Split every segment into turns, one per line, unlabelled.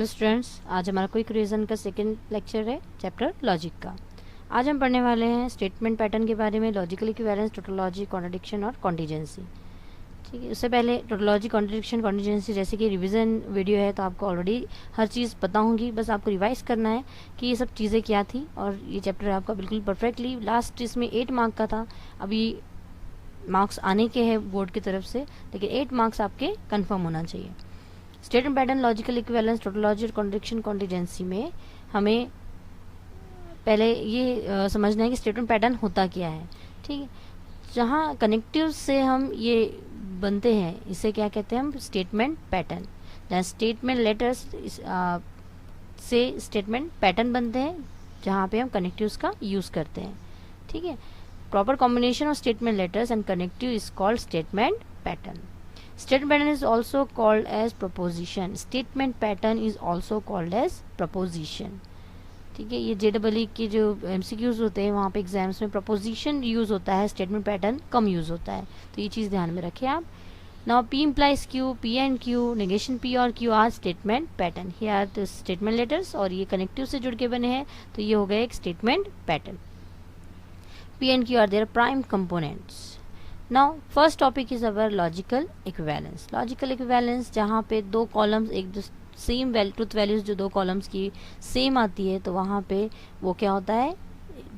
Hello students, आज हमारा quick revision का सेकंड लेक्चर है चैप्टर लॉजिक का। आज हम पढ़ने वाले हैं स्टेटमेंट पैटर्न के बारे में, लॉजिकल इक्विवेलेंस, टोटोलॉजी, कॉन्ट्रडिक्शन और कॉन्टिजेंसी। ठीक है, उससे पहले टोटोलॉजी, कॉन्ट्रडिक्शन, कॉन्टिजेंसी जैसे कि रिवीजन वीडियो है तो आपको ऑलरेडी हर चीज़ पता होंगी, बस आपको रिवाइज करना है कि ये सब चीज़ें क्या थी। और ये चैप्टर आपका बिल्कुल परफेक्टली लास्ट इसमें 8 मार्क का था, अभी मार्क्स आने के हैं बोर्ड की तरफ से, लेकिन 8 मार्क्स आपके कन्फर्म होना चाहिए। Statement pattern, logical equivalence, tautology और कॉन्ट्रडिक्शन, कॉन्टिजेंसी में हमें पहले ये समझना है कि स्टेटमेंट पैटर्न होता क्या है। ठीक है, जहाँ कनेक्टिव से हम ये बनते हैं, इसे क्या कहते हैं हम, स्टेटमेंट पैटर्न। जहाँ स्टेटमेंट लेटर्स से स्टेटमेंट पैटर्न बनते हैं, जहाँ पे हम कनेक्टिव्स का यूज़ करते हैं। ठीक है, proper combination of statement letters and connective is called statement pattern. Statement pattern is also called as proposition. Statement pattern is also called as proposition. ठीक है, ये JEE के जो MCQs होते हैं वहाँ पे एग्जाम्स में proposition यूज़ होता है, स्टेटमेंट पैटर्न कम यूज़ होता है, तो ये चीज़ ध्यान में रखें आप. Now P implies Q, P and Q, negation P और Q are statement pattern. Here the statement letters और ये connective से जुड़ के बने हैं, तो ये हो गया एक statement pattern. P and Q are their prime components. Now first topic is our logical equivalence. Logical equivalence जहाँ पे दो कॉलम्स एक सेम ट्रुथ वैल्यूज जो दो कॉलम्स की सेम आती है, तो वहाँ पे वो क्या होता है,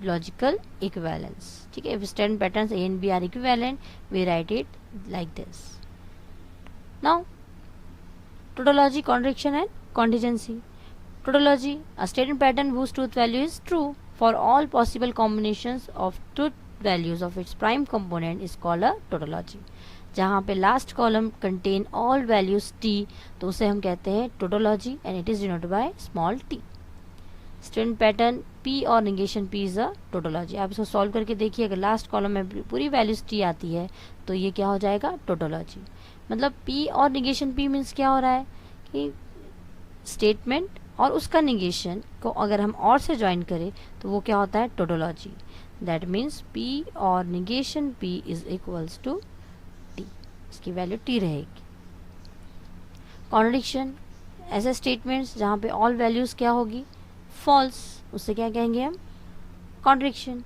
लॉजिकल इक्विवेलेंस. ठीक है, if statement patterns A and B are equivalent we write it like this. Now tautology, contradiction and contingency. Tautology, a statement pattern whose truth value is true for all possible combinations of truth values of its prime component is called a tautology. जहाँ पे last column contain all values t, तो उसे हम कहते हैं tautology and it is denoted by small t. Statement pattern p और negation p is a tautology. आप इसको सॉल्व करके देखिए, अगर लास्ट कॉलम में पूरी वैल्यूज t आती है तो ये क्या हो जाएगा, टोटोलॉजी. मतलब p और निगेशन p मीन्स क्या हो रहा है कि स्टेटमेंट और उसका निगेशन को अगर हम और से ज्वाइन करें तो वो क्या होता है, टोटोलॉजी. That means P और negation P is equals to T. इसकी वैल्यू T रहेगी. कॉन्ट्रडिक्शन, ऐसे स्टेटमेंट्स जहाँ पे ऑल वैल्यूज क्या होगी, फॉल्स, उससे क्या कहेंगे हम, कॉन्ट्रडिक्शन.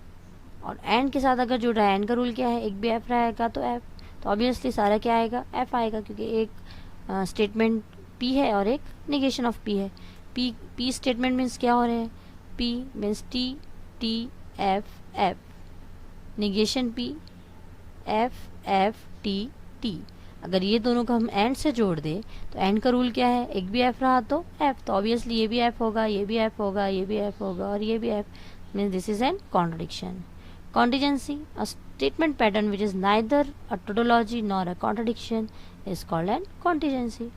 और एंड के साथ अगर जुड़ रहा है, एंड का रूल क्या है, एक भी एफ रहेगा तो एफ, तो ऑब्वियसली सारा क्या आएगा, एफ आएगा, क्योंकि एक स्टेटमेंट P है और एक निगेशन ऑफ P है. P स्टेटमेंट मीन्स क्या हो रहे हैं, P means T, T, F, F, negation P, F, F, T, T. अगर ये दोनों को हम एंड से जोड़ दें तो एंड का रूल क्या है, एक भी F रहा तो F, तो ऑब्वियसली ये भी F होगा, ये भी F होगा, ये भी F होगा और ये भी F, means this is an contradiction. Contingency, a statement pattern which is neither a tautology nor a contradiction is called an contingency.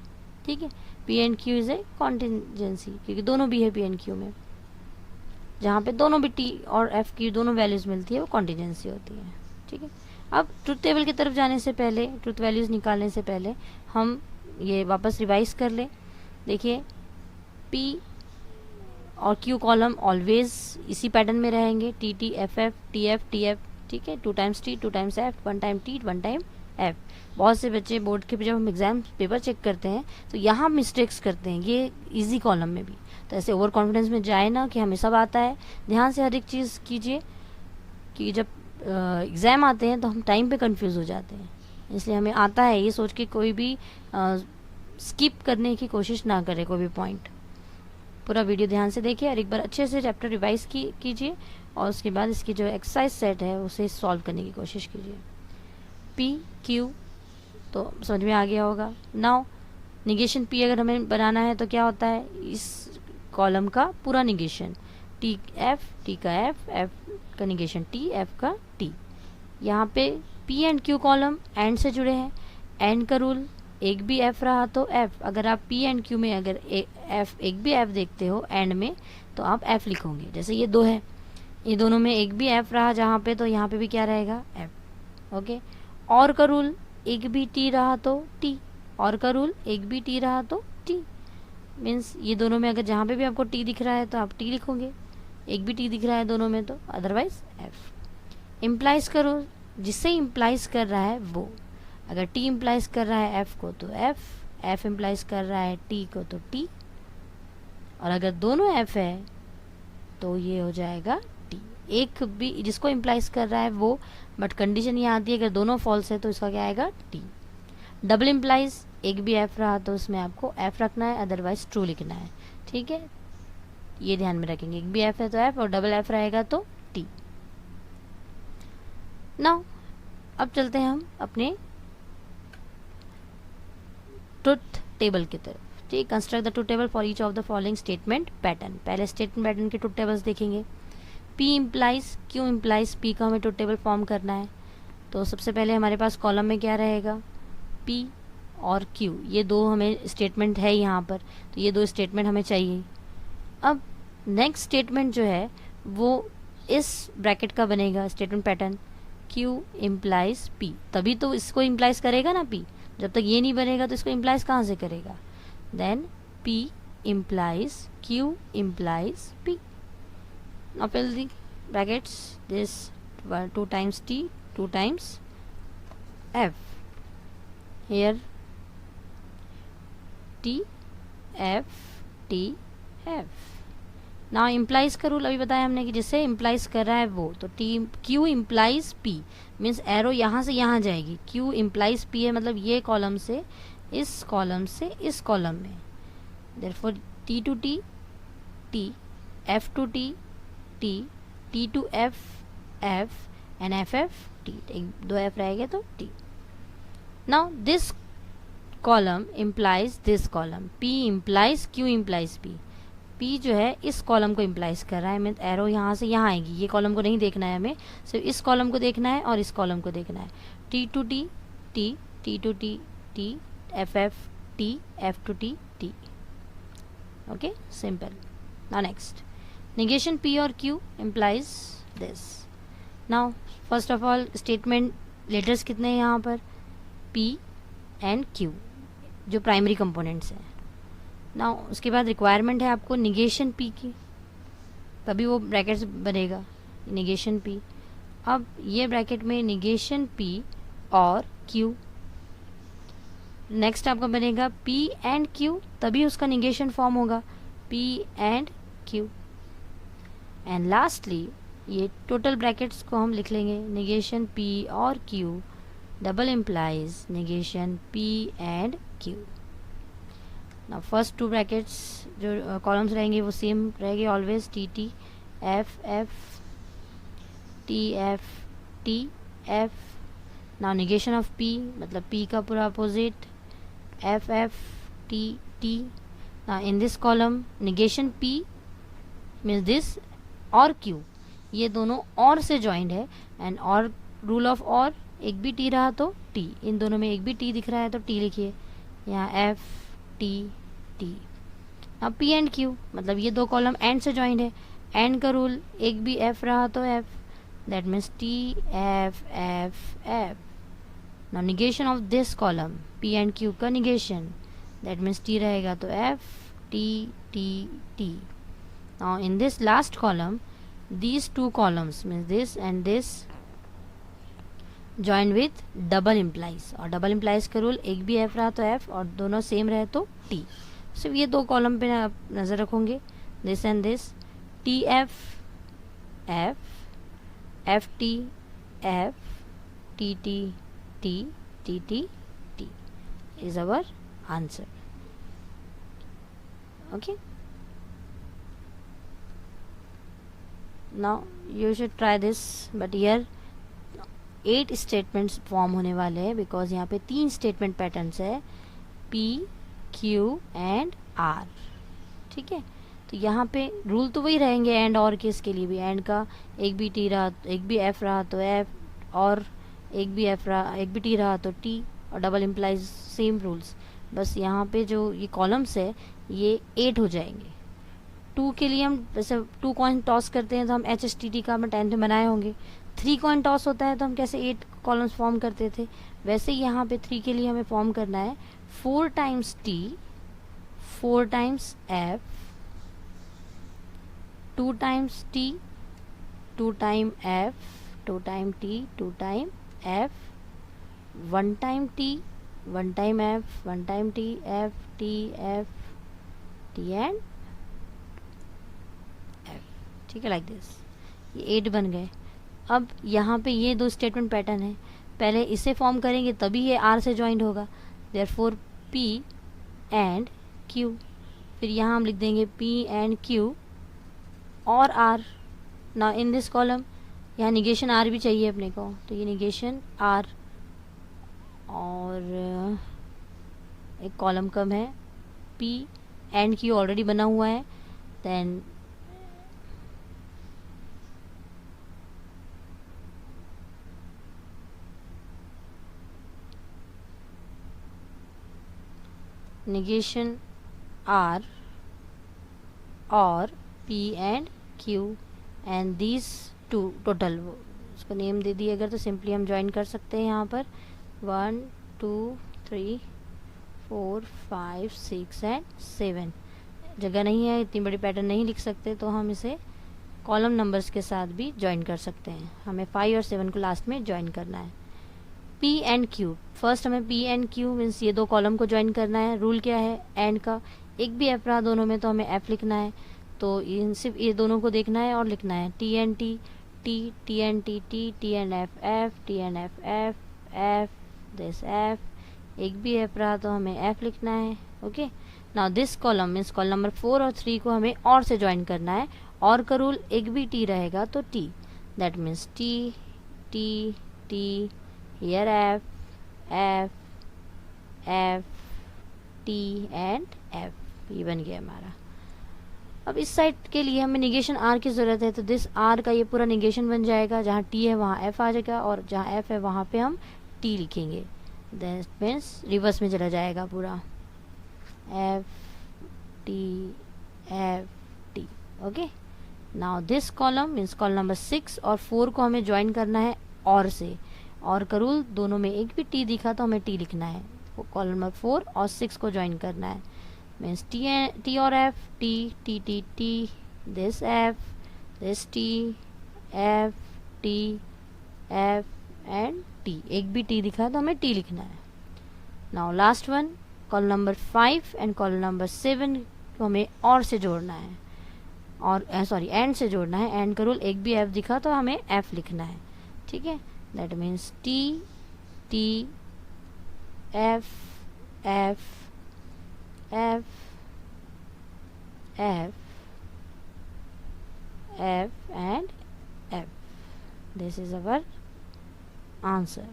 ठीक है, P and Q is a contingency, क्योंकि दोनों भी है P एंड Q में. जहाँ पे दोनों भी T और F की दोनों वैल्यूज मिलती है वो कॉन्टिजेंसी होती है. ठीक है, अब ट्रुथ टेबल की तरफ जाने से पहले, ट्रुथ वैल्यूज निकालने से पहले हम ये वापस रिवाइज कर लें. देखिए, P और Q कॉलम ऑलवेज इसी पैटर्न में रहेंगे, T T F F T F T F. ठीक है, 2 times T 2 times F, 1 time T 1 time F. बहुत से बच्चे बोर्ड के जब हम एग्जाम पेपर चेक करते हैं तो यहाँ मिस्टेक्स करते हैं, ये इजी कॉलम में भी. तो ऐसे ओवर कॉन्फिडेंस में जाए ना कि हमें सब आता है. ध्यान से हर एक चीज़ कीजिए, कि जब एग्ज़ाम आते हैं तो हम टाइम पे कंफ्यूज हो जाते हैं, इसलिए हमें आता है ये सोच के कोई भी स्किप करने की कोशिश ना करें कोई भी पॉइंट. पूरा वीडियो ध्यान से देखिए और एक बार अच्छे से चैप्टर रिवाइज कीजिए और उसके बाद इसकी जो एक्सरसाइज सेट है उसे सॉल्व करने की कोशिश कीजिए. P Q तो समझ में आ गया होगा. नाउ निगेशन P अगर हमें बनाना है तो क्या होता है, इस कॉलम का पूरा निगेशन, T F, T का F, F का निगेशन T, F का T. यहाँ पे P and Q column and से जुड़े हैं, एंड का रूल एक भी F रहा तो F. अगर आप P एंड Q में अगर एक भी F देखते हो एंड में तो आप F लिखोगे. जैसे ये दो है, ये दोनों में एक भी F रहा जहाँ पे, तो यहाँ पे भी क्या रहेगा, F. ओके, और का रूल एक भी T रहा तो T, और का रूल एक भी T रहा तो T. मीन्स ये दोनों में अगर जहाँ पे भी आपको T दिख रहा है तो आप T लिखोगे, एक भी T दिख रहा है दोनों में तो अदरवाइज F. इम्प्लाइज करो, जिससे इम्प्लाइज कर रहा है वो. अगर T इम्प्लाइज कर रहा है F को तो F, F इम्प्लाइज कर रहा है T को तो T. और अगर दोनों एफ है तो ये हो जाएगा टी। एक भी जिसको इम्प्लाइज कर रहा है वो, बट कंडीशन ये आती है अगर दोनों फॉल्स है तो इसका क्या आएगा, टी। डबल इम्प्लाइज एक भी एफ रहा तो उसमें आपको एफ रखना है, अदरवाइज ट्रू लिखना है, ठीक है। ये ध्यान में रखेंगे, एक भी एफ है तो एफ और डबल एफ रहेगा तो टी। नाउ अब चलते हैं हम अपने ट्रुथ टेबल की तरफ, ठीक। Construct the truth table for each of the following statement pattern. पहले स्टेटमेंट पैटर्न के ट्रुथ टेबल्स देखेंगे। P implies Q implies P का हमें ट्रुथ टेबल फॉर्म करना है। तो सबसे पहले हमारे पास कॉलम में क्या रहेगा, पी और क्यू, ये दो हमें स्टेटमेंट है यहाँ पर, तो ये दो स्टेटमेंट हमें चाहिए। अब नेक्स्ट स्टेटमेंट जो है वो इस ब्रैकेट का बनेगा statement pattern, Q implies P, तभी तो इसको इम्प्लाइज करेगा ना पी। जब तक ये नहीं बनेगा तो इसको इम्प्लाइज कहाँ से करेगा। Then P implies Q implies P. Now fill the brackets, this 2 times t 2 times f, here t f t f। Now implies का रूल अभी बताया हमने कि जिससे इम्प्लाइज कर रहा है वो, तो T Q implies P means arrow यहाँ से यहाँ जाएगी, क्यू इम्प्लाइज पी है मतलब ये कॉलम से इस कॉलम से इस कॉलम में। Therefore T to T T, F to T T, T to F F and F F T, एक दो एफ रहेगा तो T. Now this column implies this column, P implies Q implies P. P जो है इस column को implies कर रहा है, मीन एरो यहाँ से यहाँ आएगी, ये कॉलम को नहीं देखना है हमें, सिर्फ इस कॉलम को देखना है और इस कॉलम को देखना है। T to T T, T to T T, F F T, F to T T. Okay, simple. Now next, negation p और q implies this। now first of all statement letters कितने हैं यहाँ पर, p and q जो primary components हैं। now उसके बाद requirement है आपको negation p की, तभी वो ब्रैकेट्स बनेगा negation p। अब ये ब्रैकेट में negation p और q, नेक्स्ट आपका बनेगा p and q, तभी उसका negation फॉर्म होगा p and q। And lastly ये टोटल ब्रैकेट्स को हम लिख लेंगे, नेगेशन p और q double implies negation p and q। ना फर्स्ट टू ब्रैकेट्स जो कॉलम्स रहेंगे वो सेम रहेंगे always, T T F F T F T F. ना नेगेशन ऑफ p मतलब p का पूरा opposite, F F T T. ना in this column negation p means this और q, ये दोनों और से ज्वाइंट है, एंड और रूल ऑफ और, एक भी t रहा तो t, इन दोनों में एक भी t दिख रहा है तो t लिखिए यहाँ, f t t। अब p एंड q मतलब ये दो कॉलम एंड से ज्वाइंट है, एंड का रूल एक भी f रहा तो f, that means t f f f। Now negation of this column p and q का निगेशन, दैट मीन्स t रहेगा तो f t t t। Now in this last column, these two columns means this and this join with double implies, और double implies का rule एक भी f रहा तो f और दोनों सेम रहे तो t। सिर्फ ये दो कॉलम पे आप नज़र रखोगे, this and this, t f f f t f t t t t t t is our answer। okay, now you should try this, but here 8 statements form होने वाले हैं, बिकॉज यहाँ पे 3 स्टेटमेंट पैटर्न्स है, P, Q and R। ठीक है, तो यहाँ पे रूल तो वही रहेंगे एंड और केस के लिए भी, एंड का एक भी T रहा, एक भी F रहा तो F, और एक भी F रहा, एक भी T रहा तो T, और डबल इम्प्लाइज सेम रूल्स। बस यहाँ पे जो ये कॉलम्स है ये 8 हो जाएंगे। 2 के लिए हम वैसे 2 कॉइन टॉस करते हैं तो हम HSTT का हम 10th में बनाए होंगे। 3 कॉइन टॉस होता है तो हम कैसे 8 कॉलम्स फॉर्म करते थे, वैसे ही यहाँ पे 3 के लिए हमें फॉर्म करना है 4 times T, 4 times F, 2 times T, 2 time F, 2 time T, 2 time F, 1 time T, 1 time F, 1 time T, F, T, F, T and ठीक है, लाइक दिस, ये 8 बन गए। अब यहाँ पे ये 2 स्टेटमेंट पैटर्न है, पहले इसे फॉर्म करेंगे तभी ये आर से ज्वाइंट होगा, देयरफॉर पी एंड क्यू। फिर यहाँ हम लिख देंगे पी एंड क्यू और आर। ना इन दिस कॉलम यहाँ निगेशन आर भी चाहिए अपने को, तो ये निगेशन आर, और एक कॉलम कम है, पी एंड क्यू ऑलरेडी बना हुआ है, देन negation R और P and Q and these two total, उसको नेम दे दिए अगर तो सिंपली हम ज्वाइन कर सकते हैं यहाँ पर 1 2 3 4 5 6 एंड 7। जगह नहीं है, इतनी बड़ी पैटर्न नहीं लिख सकते, तो हम इसे कॉलम नंबर्स के साथ भी ज्वाइन कर सकते हैं। हमें 5 और 7 को लास्ट में ज्वाइन करना है। P एंड Q, फर्स्ट हमें P एंड Q मीन्स ये 2 कॉलम को ज्वाइन करना है। रूल क्या है एंड का, एक भी एफ रहा दोनों में तो हमें एफ लिखना है, तो इन सिर्फ ये दोनों को देखना है और लिखना है T and T, T, T and T, T, T and F, F, T and F, F, F, this F, एक भी एफ रहा तो हमें F लिखना है। Okay, now this column means column number 4 और 3 को हमें और से ज्वाइन करना है, और का रूल एक भी T रहेगा तो T, that means T, T, T, here F, F, F, T and F, ये बन गया हमारा। अब इस साइड के लिए हमें निगेशन R की ज़रूरत है, तो दिस R का ये पूरा निगेशन बन जाएगा, जहाँ T है वहाँ F आ जाएगा, और जहाँ F है वहाँ पे हम T लिखेंगे, दैट मीन्स रिवर्स में चला जाएगा पूरा, F, T, F, T। Okay, now this column means column number 6 और 4 को हमें ज्वाइन करना है और से, और का रूल दोनों में एक भी T दिखा तो हमें T लिखना है, कॉलम नंबर 4 और 6 को ज्वाइन करना है, मीन्स T और F, T, T, T, T, this F, this T, F, T, F and T, एक भी T दिखा तो हमें T लिखना है। Now last one, column number 5 and column number 7 को हमें और से जोड़ना है, और सॉरी एंड से जोड़ना है, एंड का रूल एक भी F दिखा तो हमें F लिखना है, ठीक है, that means T, T, F, F, F, F, F and F, this is our answer।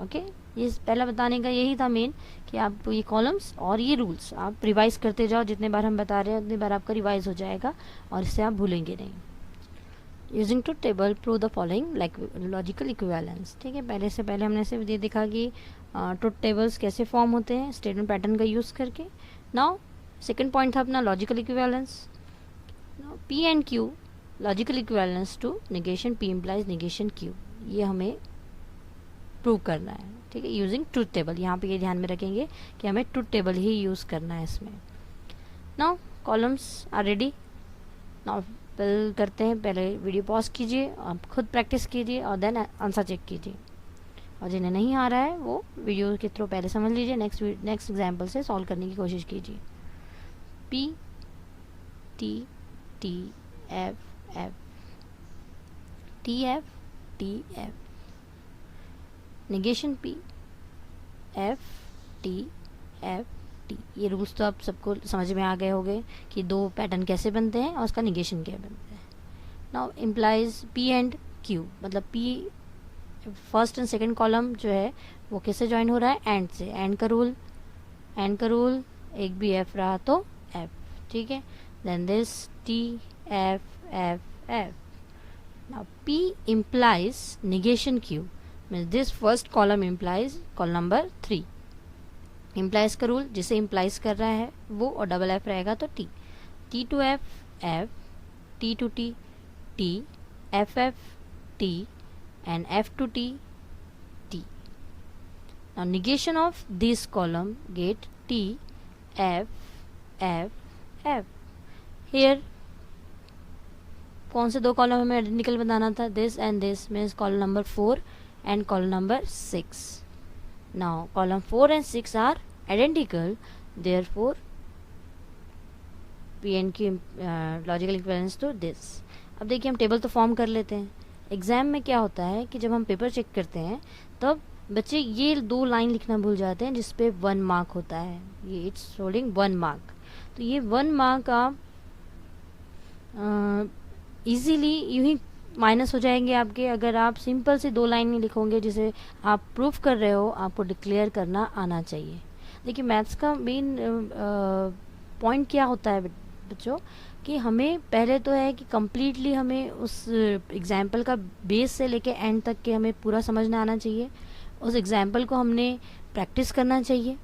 Okay, ये पहला बताने का यही था मेन, कि आप ये कॉलम्स और ये रूल्स आप रिवाइज करते जाओ, जितने बार हम बता रहे हैं उतनी बार आपका रिवाइज हो जाएगा और इससे आप भूलेंगे नहीं। Using to table prove the following like logical equivalence. ठीक है, पहले से पहले हमने सिर्फ ये देखा कि ट्रुथ टेबल्स कैसे फॉर्म होते हैं स्टेटमेंट पैटर्न का यूज़ करके। नाउ सेकंड पॉइंट था अपना logical equivalence. P and Q logical equivalence to negation P implies negation Q, ये हमें प्रूव करना है। ठीक है, यूजिंग ट्रुथ टेबल, यहाँ पे ये ध्यान में रखेंगे कि हमें ट्रुथ टेबल ही यूज़ करना है इसमें। Now columns are ready. Now पहले करते हैं, पहले वीडियो पॉज कीजिए, आप खुद प्रैक्टिस कीजिए और देन आंसर चेक कीजिए, और जिन्हें नहीं आ रहा है वो वीडियो के थ्रू पहले समझ लीजिए, नेक्स्ट एग्जाम्पल से सॉल्व करने की कोशिश कीजिए। P T T F F T F T F, negation P F T F T. ये रूल्स तो आप सबको समझ में आ गए होंगे कि दो पैटर्न कैसे बनते हैं और उसका निगेशन क्या बनता है। Now implies P and Q, मतलब P first and second column जो है वो किससे ज्वाइन हो रहा है, एंड से। एंड का रूल एक भी एफ रहा तो एफ, ठीक है। Then this T F F F. Now P implies negation Q, means this first column implies column number 3। Implies का रूल जिसे इम्प्लाइज कर रहा है वो, और डबल एफ रहेगा तो T, T to F F, T to T T, F F T and F to T, T. Now negation of this column get T, F, F, F. Here कौन से दो कॉलम हमें identical बनाना था, this and this means column number 4 and column number 6. Now column 4 and 6 are identical, therefore P and Q logical equivalence to this. अब देखिए हम table तो form कर लेते हैं। एग्ज़ाम में क्या होता है कि जब हम पेपर चेक करते हैं तब बच्चे ये 2 लाइन लिखना भूल जाते हैं जिस पे 1 मार्क होता है, ये इट्स होल्डिंग 1 मार्क। तो ये 1 मार्क आप इजीली यूं ही माइनस हो जाएंगे आपके, अगर आप सिंपल से 2 लाइन नहीं लिखोगे जिसे आप प्रूफ कर रहे हो, आपको डिक्लेयर करना आना चाहिए। देखिए मैथ्स का मेन पॉइंट क्या होता है बच्चों, कि हमें पहले तो है कि कम्प्लीटली हमें उस एग्जाम्पल का बेस से लेके एंड तक के हमें पूरा समझना आना चाहिए। उस एग्जाम्पल को हमने प्रैक्टिस करना चाहिए।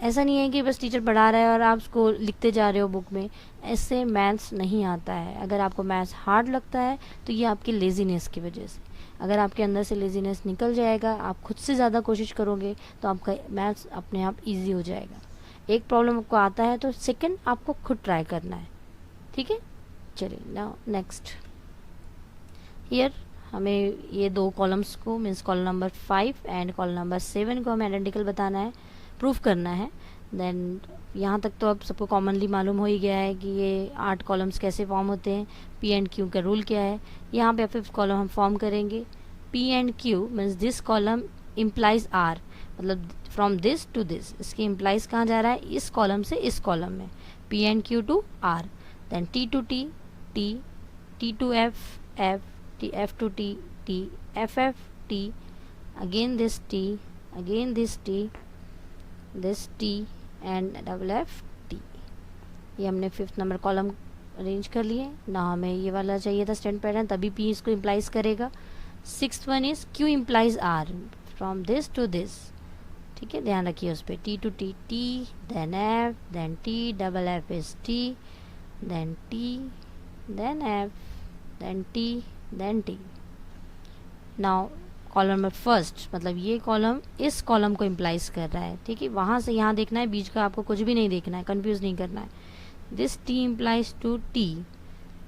ऐसा नहीं है कि बस टीचर पढ़ा रहा है और आप उसको लिखते जा रहे हो बुक में, ऐसे मैथ्स नहीं आता है। अगर आपको मैथ्स हार्ड लगता है तो ये आपकी लेज़ीनेस की वजह से, अगर आपके अंदर से लेज़ीनेस निकल जाएगा, आप खुद से ज़्यादा कोशिश करोगे तो आपका मैथ्स अपने आप ईजी हो जाएगा। एक प्रॉब्लम आपको आता है तो सेकंड आपको खुद ट्राई करना है, ठीक है। चलिए नाउ नेक्स्ट, हियर हमें ये 2 कॉलम्स को means column number 5 and column number 7 को हमें आइडेंटिकल बताना है, प्रूफ करना है। देन यहाँ तक तो अब सबको कॉमनली मालूम हो ही गया है कि ये 8 कॉलम्स कैसे फॉर्म होते हैं, पी एंड क्यू का रूल क्या है। यहाँ पे 5th कॉलम हम फॉर्म करेंगे। P and Q means this column implies R, मतलब फ्रॉम दिस टू दिस, इसकी इम्प्लाइज कहाँ जा रहा है, इस कॉलम से इस कॉलम में, P and Q to R. Then T to T, T, T to F, F, T F to T, T F F T, again this T, again this T, this T and double F T. ये हमने 5th number column arrange कर लिए ना, हमें ये वाला चाहिए था स्टैंड पैटर्न, तभी पी इसको इम्प्लाइज करेगा। 6th one is Q implies R from this to this, ठीक है, ध्यान रखिए उस पर, T to T, T then F then T, double F is T then T then F then T then T. Now column number first, मतलब ये column इस column को इम्प्लाइज कर रहा है, ठीक है, वहाँ से यहाँ देखना है, बीच का आपको कुछ भी नहीं देखना है, कंफ्यूज नहीं करना है। This T implies to T,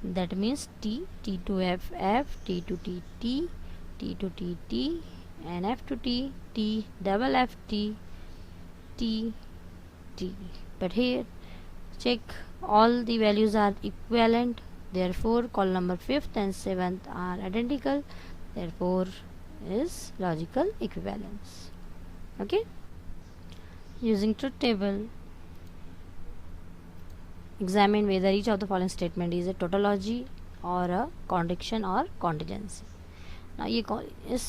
that means T, T to F F, T to T T, T to T T and F to T, T double F T, T T. But here check all the values are equivalent, therefore column number 5th and 7th are identical, therefore is logical equivalence. Okay, using truth table examine whether each of the following statement is a tautology or a contradiction or contingency. Now ये इस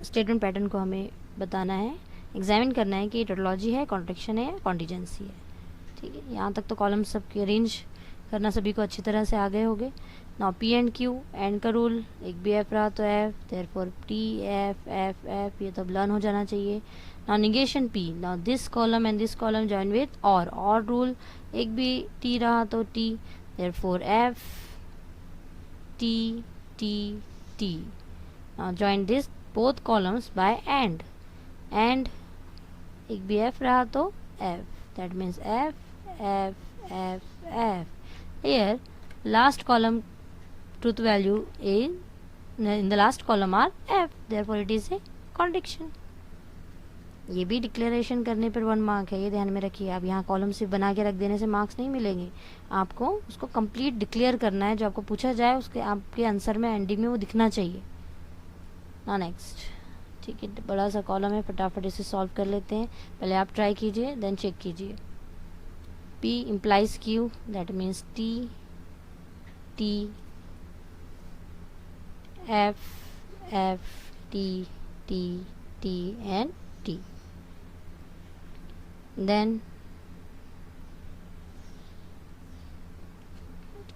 statement pattern को हमें बताना है, examine करना है कि ये टोटोलॉजी है, कॉन्ट्रडिक्शन है या कॉन्टिजेंसी है, ठीक है। यहाँ तक तो कॉलम सबके अरेंज करना सभी को अच्छी तरह से आ गए होंगे। Now P and Q, and का रूल, एक भी एफ रहा तो F, therefore T F F F, ये तो लर्न हो जाना चाहिए। Now negation P, now this column and this column join with और रूल, एक भी टी रहा तो T, therefore F T T T. Now join this both columns by and एक भी एफ रहा तो F, that means F F F F. Here last column truth value in the last column are f, therefore it is a contradiction. ये भी declaration करने पर 1 mark है, ये ध्यान में रखिए। आप यहाँ कॉलम सिर्फ बना के रख देने से मार्क्स नहीं मिलेंगे, आपको उसको कंप्लीट डिक्लेयर करना है, जो आपको पूछा जाए उसके आपके आंसर में एंडिंग में वो दिखना चाहिए ना। नेक्स्ट, ठीक है, बड़ा सा कॉलम है, फटाफट इसे सॉल्व कर लेते हैं। पहले आप ट्राई कीजिए देन चेक कीजिए। P implies Q, that means T, T, F, F, T, T, T and T. Then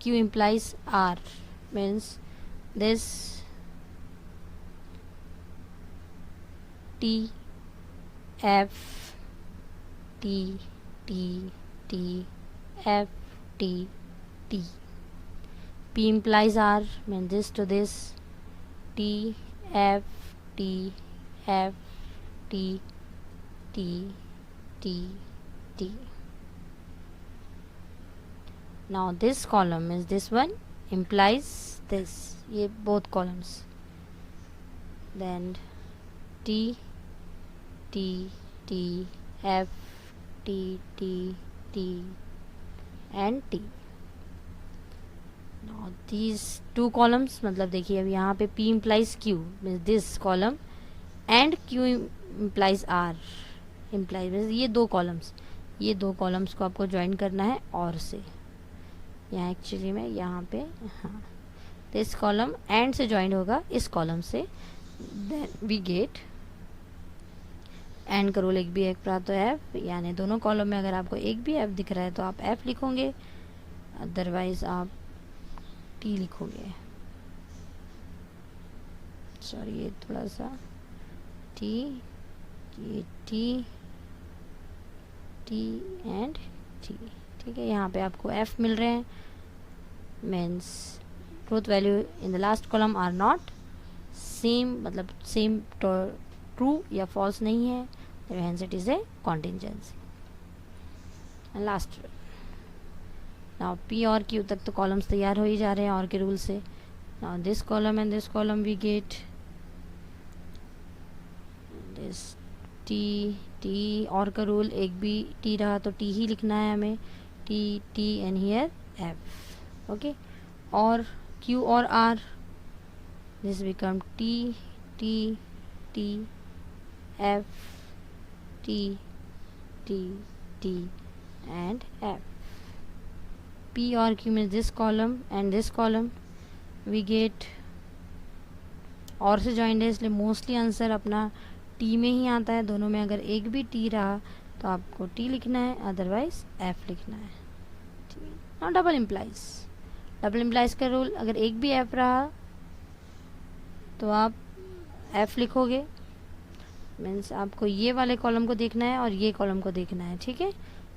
Q implies R, means this T, F, T, T, T, F, T, T. P implies R, means this to this, T, F, T, F, T, T, T, T. Now this column is this one, implies this, ये both columns. Then T, T, T, F, T, T, T and T. Now these two columns, मतलब देखिए अब यहाँ पे P implies Q means this column and Q implies R implies means ये दो columns को आपको ज्वाइन करना है और से। यहाँ एक्चुअली में यहाँ पे हाँ, दिस कॉलम एंड से ज्वाइन होगा इस कॉलम से, देन वी गेट एंड का रूल एक भी एफ रहा तो एफ, यानी दोनों कॉलम में अगर आपको एक भी एफ दिख रहा है तो आप एफ लिखोगे, अदरवाइज आप टी लिखोगे। सॉरी ये थोड़ा सा टी, ये टी एंड टी, ठीक है। यहाँ पे आपको एफ मिल रहे हैं, means truth value in the last column are not same, मतलब सेम ट्रू या फॉल्स नहीं है, hence it is a contingency। and last now P और Q तक तो कॉलम्स तैयार हो ही जा रहे हैं और के रूल से। now this column and this column we get this T और का रूल एक भी T रहा तो T ही लिखना है हमें, T and here F, okay. और Q और R this become T F T and F। P और Q means this column and this column we get और से ज्वाइंट है, इसलिए मोस्टली आंसर अपना T में ही आता है। दोनों में अगर एक भी T रहा तो आपको T लिखना है, अदरवाइज F लिखना है। now डबल इम्प्लाइज का रूल, अगर एक भी F रहा तो आप F लिखोगे, मीन्स आपको ये वाले कॉलम को देखना है और ये कॉलम को देखना है, ठीक है।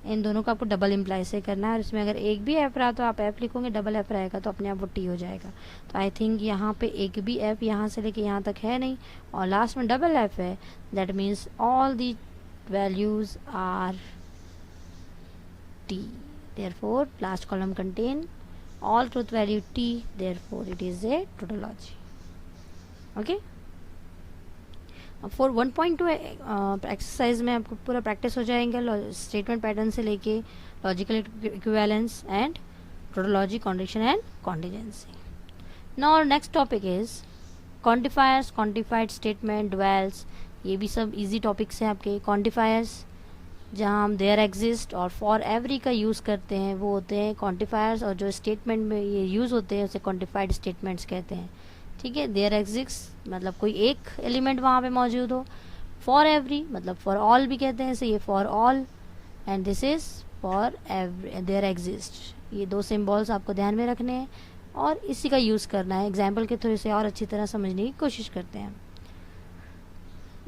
इन दोनों को आपको डबल इम्प्लाई से करना है और इसमें अगर एक भी एफ रहा तो आप एफ लिखोगे, डबल एफ रहेगा तो अपने आप वो टी हो जाएगा। तो आई थिंक यहाँ पे एक भी एफ यहाँ से लेके यहाँ तक है नहीं और लास्ट में डबल एफ है, that means all the values R T, therefore last column contain all truth value T, therefore it is a tautology, okay. For 1.2 exercise में आपको पूरा प्रैक्टिस हो जाएंगे स्टेटमेंट पैटर्न से लेके logical equivalence and tautology, contradiction and contingency. Now और next topic is quantifiers, quantified statement, duals, ये भी सब इजी टॉपिक्स हैं आपके। क्वांटिफायर्स जहाँ हम देयर एग्जिस्ट और फॉर एवरी का यूज़ करते हैं वो होते हैं क्वांटिफायर्स, और जो स्टेटमेंट में ये यूज़ होते हैं उसे क्वांटिफाइड स्टेटमेंट्स कहते हैं, ठीक है। देयर एग्जिस्ट मतलब कोई एक एलिमेंट वहाँ पे मौजूद हो, फॉर एवरी मतलब फॉर ऑल भी कहते हैं, ये for all and this is for every, there exist. ये दो सिम्बॉल्स आपको ध्यान में रखने हैं और इसी का यूज़ करना है। एग्जाम्पल के थ्रू इसे और अच्छी तरह समझने की कोशिश करते हैं।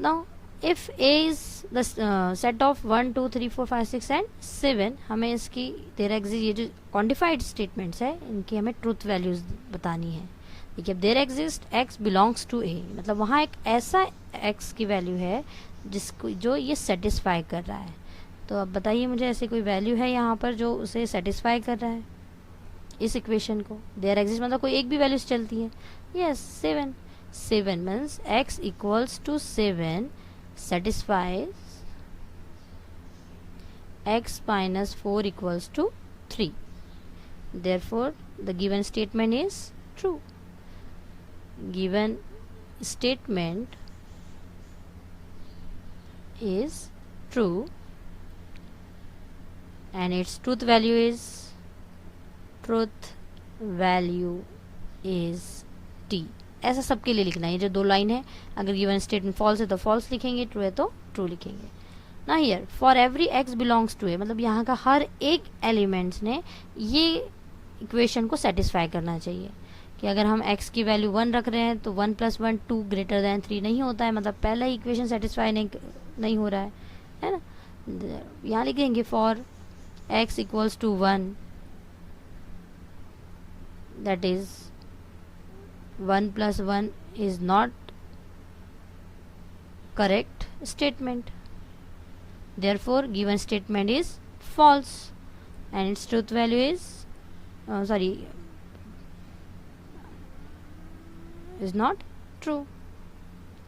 Now if A is the set of 1 2 3 4 5 6 and 7, हमें इसकी देयर एग्जिस्ट, ये जो क्वांटिफाइड स्टेटमेंट्स है इनकी हमें ट्रूथ वैल्यूज बतानी है। देखिए अब there exist x belongs to A, मतलब वहाँ एक ऐसा x की वैल्यू है जिसको जो ये सेटिस्फाई कर रहा है। तो अब बताइए मुझे ऐसी कोई वैल्यू है यहाँ पर जो उसे सेटिस्फाई कर रहा है इस इक्वेशन को। देयर एग्जिस्ट मतलब कोई एक भी वैल्यूज चलती है, yes 7 means x equals to 7 satisfies x minus 4 equals to 3, therefore the given statement is true. Given statement is true and its truth value is t। ऐसा सबके लिए लिखना है। ये जो दो लाइन है, अगर गिवन स्टेटमेंट फॉल्स है तो फॉल्स लिखेंगे, ट्रू है तो ट्रू लिखेंगे ना। Here for every x belongs to A, मतलब यहाँ का हर एक एलिमेंट्स ने ये इक्वेशन को सेटिस्फाई करना चाहिए कि अगर हम x की वैल्यू 1 रख रहे हैं तो 1 + 1 2 > 3 नहीं होता है, मतलब पहला ही इक्वेशन सेटिस्फाई नहीं हो रहा है ना। यहाँ लिखेंगे for x equals to 1, that is 1 + 1 is not correct statement, therefore given statement is false and its truth value is is not true,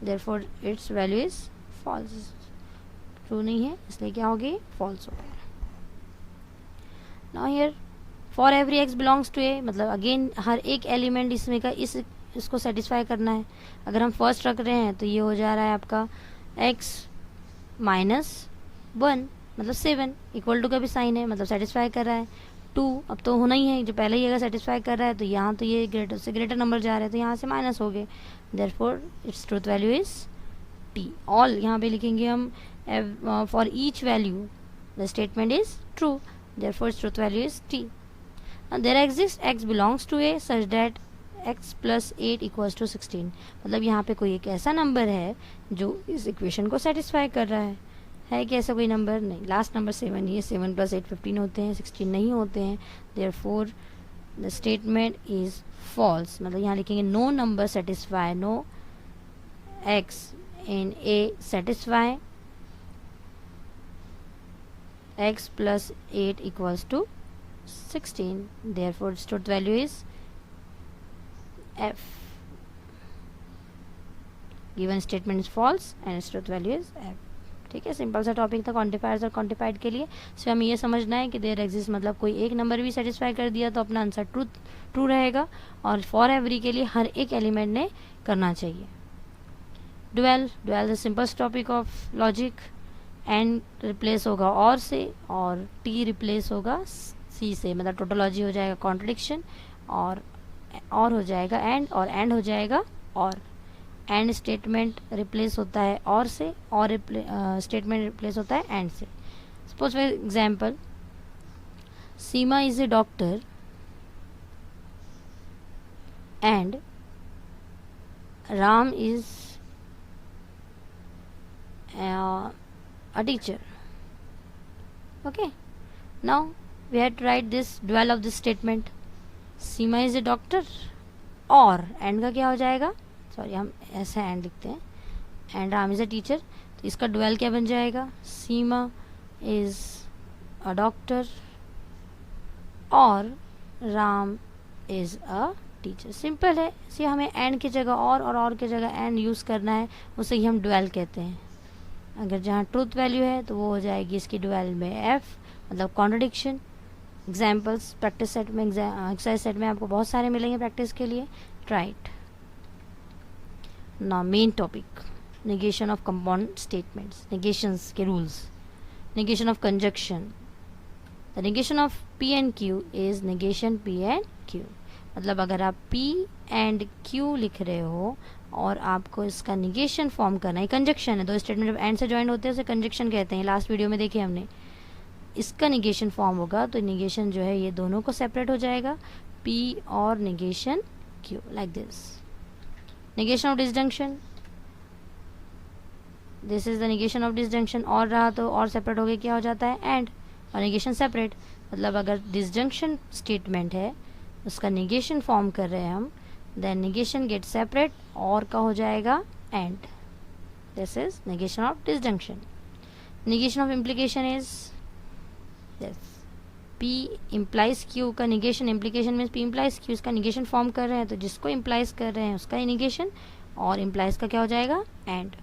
therefore its value is false। true नहीं है इसलिए क्या हो गई, false हो गया। now here for every x belongs to A, मतलब again हर एक एलिमेंट इसमें का इसको सेटिस्फाई करना है। अगर हम फर्स्ट रख रहे हैं तो ये हो जा रहा है आपका x -1 मतलब 7 इक्वल टू का भी साइन है, मतलब सेटिस्फाई कर रहा है। 2 अब तो होना ही है, जो पहले ही अगर सेटिस्फाई कर रहा है तो यहाँ तो ये ग्रेटर से ग्रेटर नंबर जा रहे हैं तो यहाँ से माइनस हो गए, therefore its truth value is t। All यहाँ पे लिखेंगे हम for each value the statement is true, therefore its truth value is t। There exist x belongs to a such that x + 8 = 16, मतलब यहाँ पे कोई एक ऐसा नंबर है जो इस इक्वेशन को सेटिस्फाई कर रहा है कि ऐसा कोई नंबर नहीं। लास्ट नंबर 7 ही है, 7 + 8 15 होते हैं, 16 नहीं होते हैं, therefore the statement is false. मतलब यहाँ लिखेंगे no number satisfy, no x in a satisfy x + 8 = 16, therefore its truth value is f। given statement is false and its truth value is f। ठीक है, सिंपल सा topic था quantifiers और quantified के लिए। सो हमें ये समझना है कि देयर एग्जिस्ट मतलब कोई एक नंबर भी सेटिस्फाई कर दिया तो अपना आंसर ट्रू रहेगा, और फॉर एवरी के लिए हर एक एलिमेंट ने करना चाहिए। Dual the simple topic of logic, and replace होगा और से और टी रिप्लेस होगा सी से, मतलब टोटोलॉजी हो जाएगा कॉन्ट्रडिक्शन, और हो जाएगा एंड, और एंड हो जाएगा और। एंड स्टेटमेंट रिप्लेस होता है और से, और स्टेटमेंट रिप्लेस होता है एंड से। Suppose for example, Seema is a doctor and Ram is a teacher. Okay, now we have to write this dual of this statement. Seema is a doctor, और and का क्या हो जाएगा, सॉरी हम ऐसे एंड लिखते हैं, and Ram is a teacher, तो इसका डुअल क्या बन जाएगा, सीमा इज अ डॉक्टर और Ram is a teacher. Simple है, इसे हमें एंड की जगह और की जगह एंड यूज़ करना है, उसे ही हम डुअल कहते हैं। अगर जहाँ ट्रूथ वैल्यू है तो वो हो जाएगी इसकी डुअल में एफ, मतलब कॉन्ट्रडिक्शन। एग्जाम्पल्स प्रैक्टिस सेट में, एक्सरसाइज सेट में आपको बहुत सारे मिलेंगे प्रैक्टिस के लिए, right. Now main topic, negation of compound statements, negations के rules. Negation of conjunction, the negation of P and Q is negation P and Q. मतलब अगर आप P एंड Q लिख रहे हो और आपको इसका निगेशन फॉर्म करना है, कंजक्शन है, दो स्टेटमेंट जब एंड से ज्वाइन होते हैं उसे कंजक्शन कहते हैं, लास्ट वीडियो में देखे हमने। इसका निगेशन फॉर्म होगा तो निगेशन जो है ये दोनों को सेपरेट हो जाएगा, P और negation Q, like this. Negation of disjunction, this is the negation of disjunction, और रहा तो और सेपरेट हो गया क्या हो जाता है एंड, और निगेशन सेपरेट। मतलब अगर डिसजंक्शन स्टेटमेंट है उसका निगेशन फॉर्म कर रहे हैं हम, देन निगेशन गेट सेपरेट, और का हो जाएगा and. This is negation of disjunction. Negation of implication is this, P implies Q का negation, implication means P implies Q, इसका निगेशन फॉर्म कर रहे हैं तो जिसको इम्प्लाइज कर रहे हैं उसका ही निगेशन, और इम्प्लाइज का क्या हो जाएगा एंड।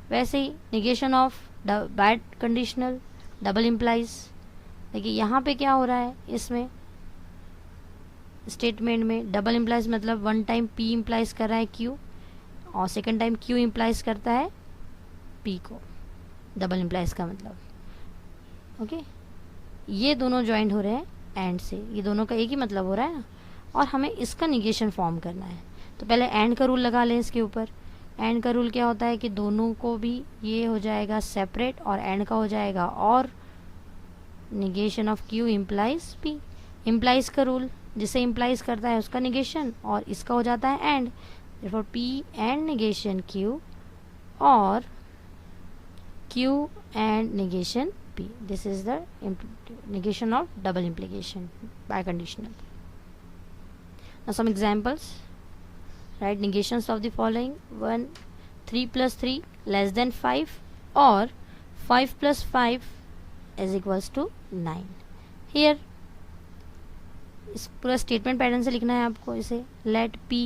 वैसे ही negation of biconditional, double implies. देखिए यहाँ पे क्या हो रहा है, इसमें स्टेटमेंट में डबल इम्प्लाइज मतलब वन टाइम P इम्प्लाइज कर रहा है Q, और सेकंड टाइम Q इम्प्लाइज करता है P को, डबल इम्प्लाइज का मतलब। ओके, ये दोनों ज्वाइंट हो रहे हैं एंड से, ये दोनों का एक ही मतलब हो रहा है ना, और हमें इसका निगेशन फॉर्म करना है। तो पहले एंड का रूल लगा लें इसके ऊपर। एंड का रूल क्या होता है कि दोनों को भी ये हो जाएगा सेपरेट, और एंड का हो जाएगा और। Negation of Q implies P, implies का रूल जिसे इम्प्लाइज करता है उसका निगेशन, और इसका हो जाता है and, therefore P and negation Q और Q and negation P। This is the negation of double implication biconditional. Now some examples. Write negations of the following: 1 3 + 3 less than 5, or 5 + 5 is equals to 9. Here इस पूरा statement pattern से लिखना है आपको इसे। Let P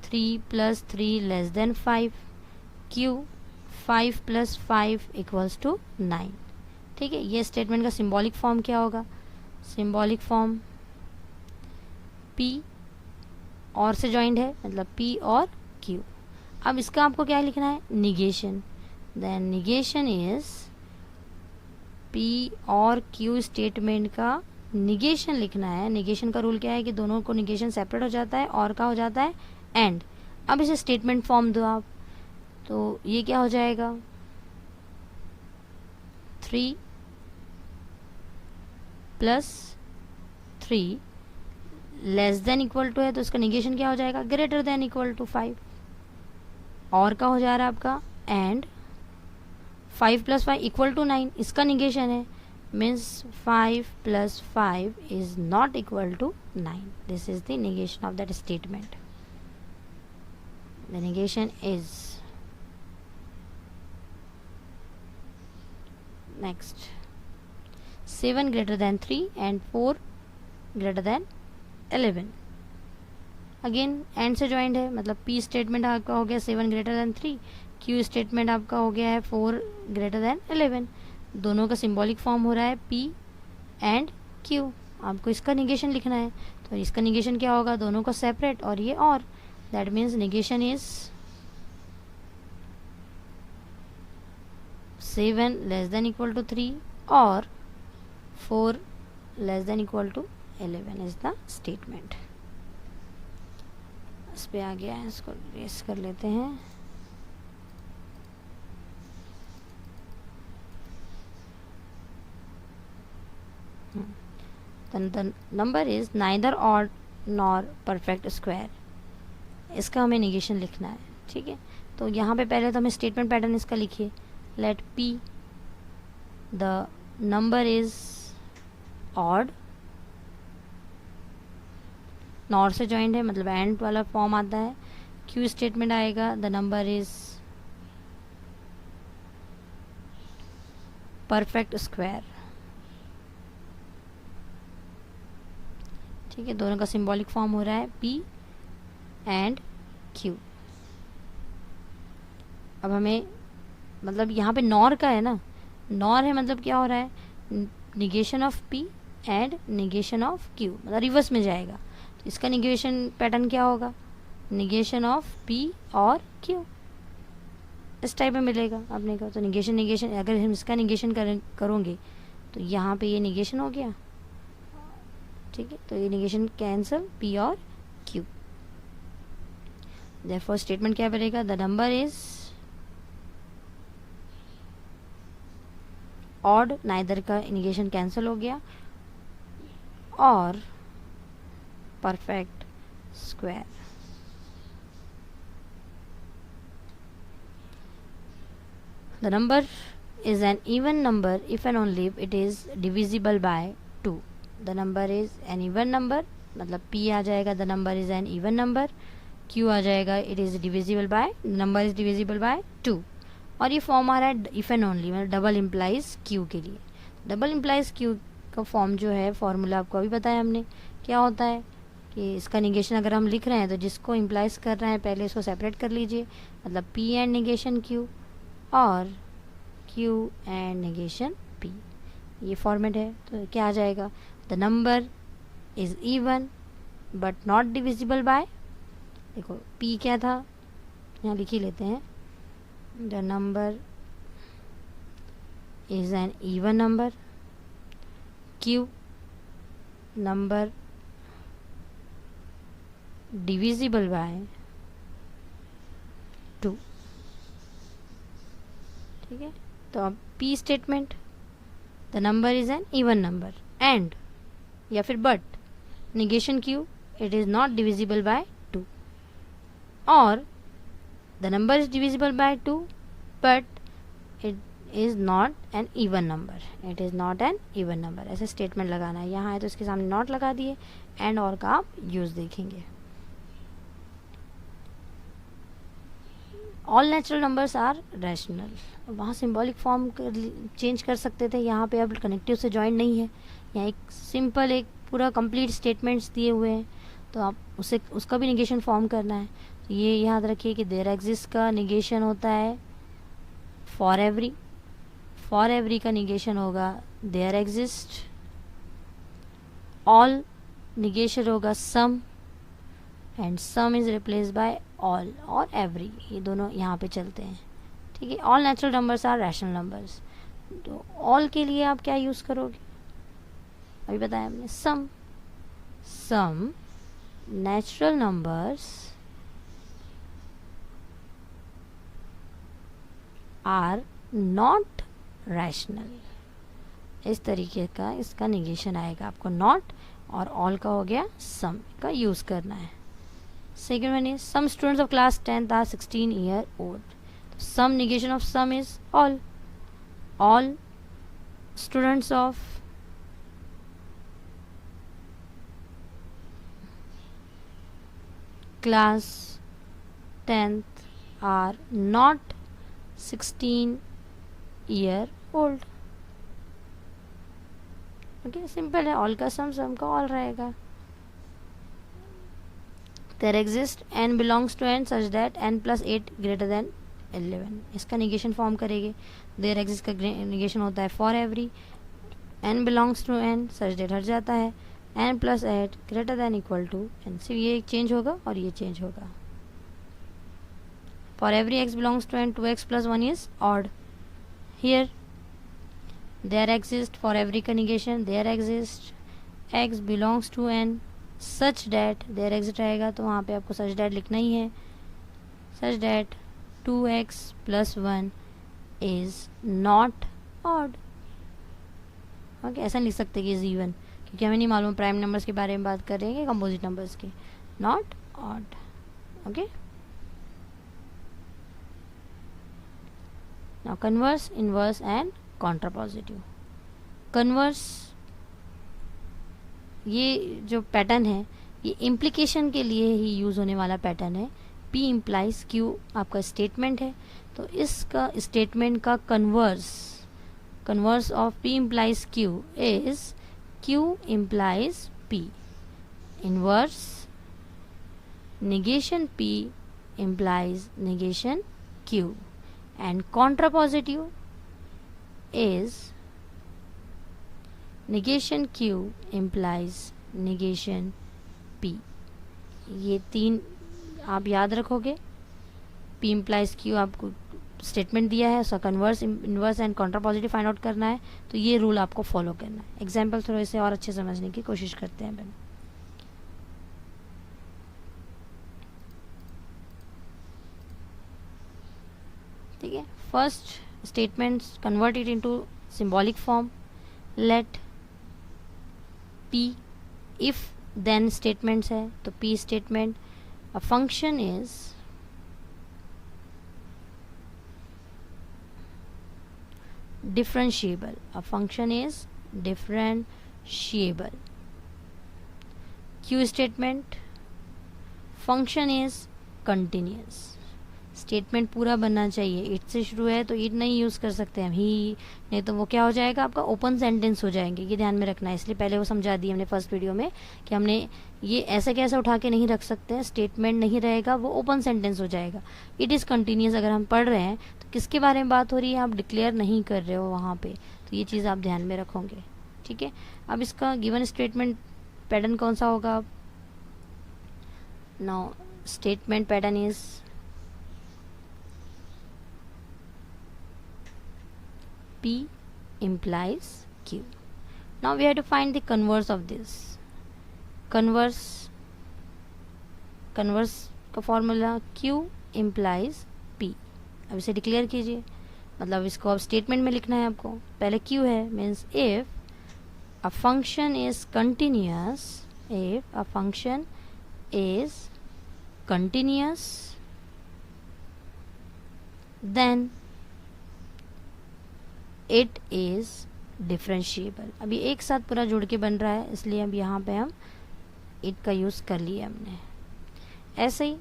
3 + 3 less than 5, Q 5 + 5 equals to 9। ठीक है, ये स्टेटमेंट का सिंबॉलिक फॉर्म क्या होगा, सिंबॉलिक फॉर्म P और से जॉइंड है, मतलब P और Q। अब इसका आपको क्या लिखना है, negation. Then negation is P और Q स्टेटमेंट का निगेशन लिखना है। निगेशन का रूल क्या है कि दोनों को निगेशन सेपरेट हो जाता है और का हो जाता है एंड। अब इसे स्टेटमेंट फॉर्म दो आप, तो ये क्या हो जाएगा, 3 + 3 लेस देन इक्वल टू है, तो इसका निगेशन क्या हो जाएगा, ग्रेटर देन इक्वल टू 5। और का हो जा रहा है आपका एंड 5 + 5 इक्वल टू 9, इसका निगेशन है, means 5 + 5 is not equal to 9। This is the negation of that statement. The negation is next 7 greater than 3 and 4 greater than 11। Again and से ज्वाइंट है, मतलब P स्टेटमेंट आपका हो गया 7 greater than 3, Q स्टेटमेंट आपका हो गया है 4 greater than 11। दोनों का सिंबॉलिक फॉर्म हो रहा है P एंड Q। आपको इसका निगेशन लिखना है, तो इसका निगेशन क्या होगा, दोनों का सेपरेट और ये और, that means negation is 7 less than equal to 3 और 4 less than equal to 11 is the statement। इस पे आ गया है, इसको रेस कर लेते हैं। The number is neither odd nor perfect square। इसका हमें निगेशन लिखना है, ठीक है। तो यहाँ पे पहले तो हमें स्टेटमेंट पैटर्न इसका लिखिए, let P the number is odd, nor से जॉइंट है, मतलब एंड वाला फॉर्म आता है। Q स्टेटमेंट आएगा the number is perfect square, ठीक है। दोनों का सिंबॉलिक फॉर्म हो रहा है P एंड Q। अब हमें, मतलब यहाँ पे नॉर का है ना, नॉर है मतलब क्या हो रहा है, negation of P and negation of Q, मतलब रिवर्स में जाएगा। तो इसका निगेशन पैटर्न क्या होगा, निगेशन ऑफ P और Q, इस टाइप में मिलेगा आपने कहा। तो निगेशन निगेशन, अगर हम इसका निगेशन करोगे तो यहाँ पे ये निगेशन हो गया, ठीक है। तो ये निगेशन कैंसल P और Q। देयरफॉर स्टेटमेंट क्या बनेगा, the number is odd, neither का निगेशन कैंसिल हो गया, और perfect square. The number is an even number if and only if it is divisible by 2। the number is an even number, मतलब P आ जाएगा the number is an even number, Q आ जाएगा it is divisible by, number is divisible by 2। और ये form आ रहा है if and only, मतलब double implies Q के लिए। डबल इम्प्लाइज Q का फॉर्म जो है, फॉर्मूला आपको अभी बताया हमने, क्या होता है कि इसका निगेशन अगर हम लिख रहे हैं तो जिसको इम्प्लाइज कर रहे हैं पहले इसको सेपरेट कर लीजिए, मतलब P एंड निगेशन Q और Q एंड निगेशन P, ये फॉर्मेट है। तो क्या आ जाएगा, the number is even but not divisible by, देखो P क्या था, यहाँ लिख ही लेते हैं, the number is an even number, Q number divisible by 2, ठीक है। तो अब P statement, the number is an even number and, या फिर but negation Q it is not divisible by 2, और the number is divisible by 2 but it is not an even number, it is not an even number. ऐसे statement लगाना है, यहाँ है तो इसके सामने नॉट लगा दिए, एंड और का आप यूज देखेंगे। All natural numbers are rational, वहाँ सिंबॉलिक फॉर्म चेंज कर सकते थे, यहाँ पे अब कनेक्टिव से जॉइन नहीं है, यहाँ एक सिंपल एक पूरा कंप्लीट स्टेटमेंट्स दिए हुए हैं, तो आप उसे उसका भी निगेशन फॉर्म करना है। तो ये याद रखिए कि देयर एग्जिस्ट का निगेशन होता है फॉर एवरी, फॉर एवरी का निगेशन होगा देयर एग्जिस्ट, ऑल निगेशन होगा some, and some is replace by all और एवरी, ये दोनों यहाँ पे चलते हैं, ठीक है। All natural numbers are rational numbers, तो ऑल के लिए आप क्या यूज़ करोगे, अभी बताया हमने, some. Some natural numbers are not rational, इस तरीके का इसका निगेशन आएगा आपको, नॉट और ऑल का हो गया सम का यूज़ करना है। Second one is some students of class 10th are 16 year old, some negation of some is all, all students of class 10th are not 16 year old, okay, simple है, all का some का all रहेगा। There exist n belongs to n such that n plus 8 greater than 11, इसका negation form करेंगे। There exist का negation होता है for every, n belongs to n such that हट जाता है, n plus 8 greater than equal to n, सिर्फ ये चेंज होगा और ये चेंज होगा। For every x belongs to n 2x plus 1 is odd, here there exist for every का negation, there exist x belongs to n such that, there exist रहेगा तो वहाँ पे आपको सच डैट लिखना ही है, such that 2x plus 1 is not odd, okay, ऐसा लिख सकते कि इज इवन, क्योंकि हमें नहीं मालूम प्राइम नंबर्स के बारे में बात कर रहे हैं कि कंपोजिट नंबर्स के, not odd, okay. Now converse, inverse and contrapositive. Converse, ये जो पैटर्न है ये इम्प्लीकेशन के लिए ही यूज़ होने वाला पैटर्न है। P इम्प्लाइज Q आपका स्टेटमेंट है, तो इसका स्टेटमेंट का converse of P implies Q is Q implies P. Inverse negation P implies negation Q, and contrapositive is negation Q implies negation P. ये तीन आप याद रखोगे। P implies Q आपको स्टेटमेंट दिया है, उसका converse, inverse and contrapositive find out करना है, तो ये रूल आपको फॉलो करना है। एग्जाम्पल थोड़े से और अच्छे समझने की कोशिश करते हैं अपन। ठीक है, first statement convert it into symbolic form, let P, if then statements है तो P statement, a function is differentiable, a function is differentiable. Q statement, function is continuous, statement पूरा बनना चाहिए, इट से शुरू है तो इट नहीं यूज़ कर सकते हम, ही, नहीं तो वो क्या हो जाएगा आपका ओपन सेंटेंस हो जाएंगे, ये ध्यान में रखना है। इसलिए पहले वो समझा दी हमने फर्स्ट वीडियो में कि हमने ये ऐसे कैसे उठा के नहीं रख सकते हैं, स्टेटमेंट नहीं रहेगा वो ओपन सेंटेंस हो जाएगा। इट इज़ कंटिन्यूस अगर हम पढ़ रहे हैं तो किसके बारे में बात हो रही है, आप डिक्लेयर नहीं कर रहे हो वहाँ पे, तो ये चीज़ आप ध्यान में रखोगे। ठीक है, अब इसका गिवन स्टेटमेंट पैटर्न कौन सा होगा, now statement pattern is P implies Q. Now we have to find the converse of this. Converse का फॉर्मूला Q implies P। अब इसे डिक्लेयर कीजिए, मतलब इसको अब स्टेटमेंट में लिखना है आपको। पहले Q है, means if a function is continuous, if a function is continuous then it is differentiable. अभी एक साथ पूरा जुड़ के बन रहा है, इसलिए अब यहाँ पे हम इट का यूज़ कर लिया हमने। ऐसे ही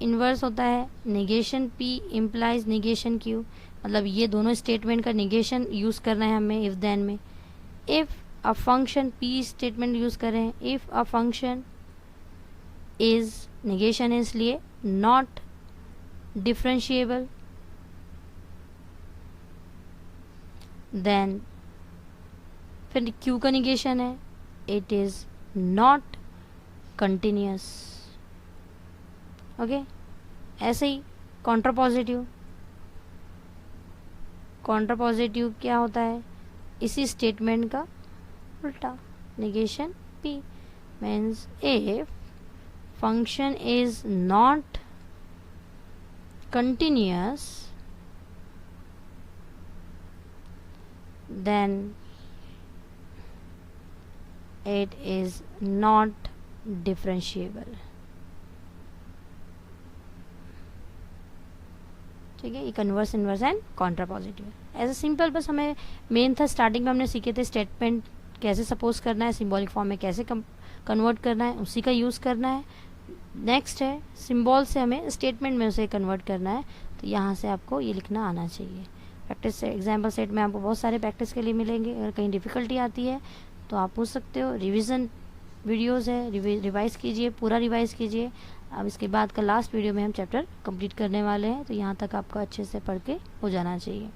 इन्वर्स होता है negation P implies negation Q, मतलब ये दोनों स्टेटमेंट का नेगेशन यूज़ करना है हमें इफ देन में। If a function P statement use करें, if a function is, negation है इसलिए नॉट डिफरेंशिएबल, देन फिर Q का निगेशन है, it is not continuous. Okay, ऐसे ही कॉन्ट्रापॉजिटिव, कॉन्ट्रापॉजिटिव क्या होता है, इसी स्टेटमेंट का उल्टा, negation P means if function is not continuous then it is not differentiable। ठीक है, ये कन्वर्स, इन्वर्स एंड कॉन्ट्रापॉजिटिव। ऐसे सिंपल, बस हमें मेन था स्टार्टिंग में हमने सीखे थे स्टेटमेंट कैसे सपोज करना है, सिंबॉलिक फॉर्म में कैसे कन्वर्ट करना है, उसी का यूज़ करना है। नेक्स्ट है सिंबल से हमें स्टेटमेंट में उसे कन्वर्ट करना है, तो यहाँ से आपको ये लिखना आना चाहिए। प्रैक्टिस से एग्जाम्पल सेट में आपको बहुत सारे प्रैक्टिस के लिए मिलेंगे। अगर कहीं डिफ़िकल्टी आती है तो आप पूछ सकते हो। रिवीजन वीडियोस है, रिवाइज़ कीजिए, पूरा रिवाइज़ कीजिए। अब इसके बाद का लास्ट वीडियो में हम चैप्टर कंप्लीट करने वाले हैं, तो यहाँ तक आपको अच्छे से पढ़ के हो जाना चाहिए।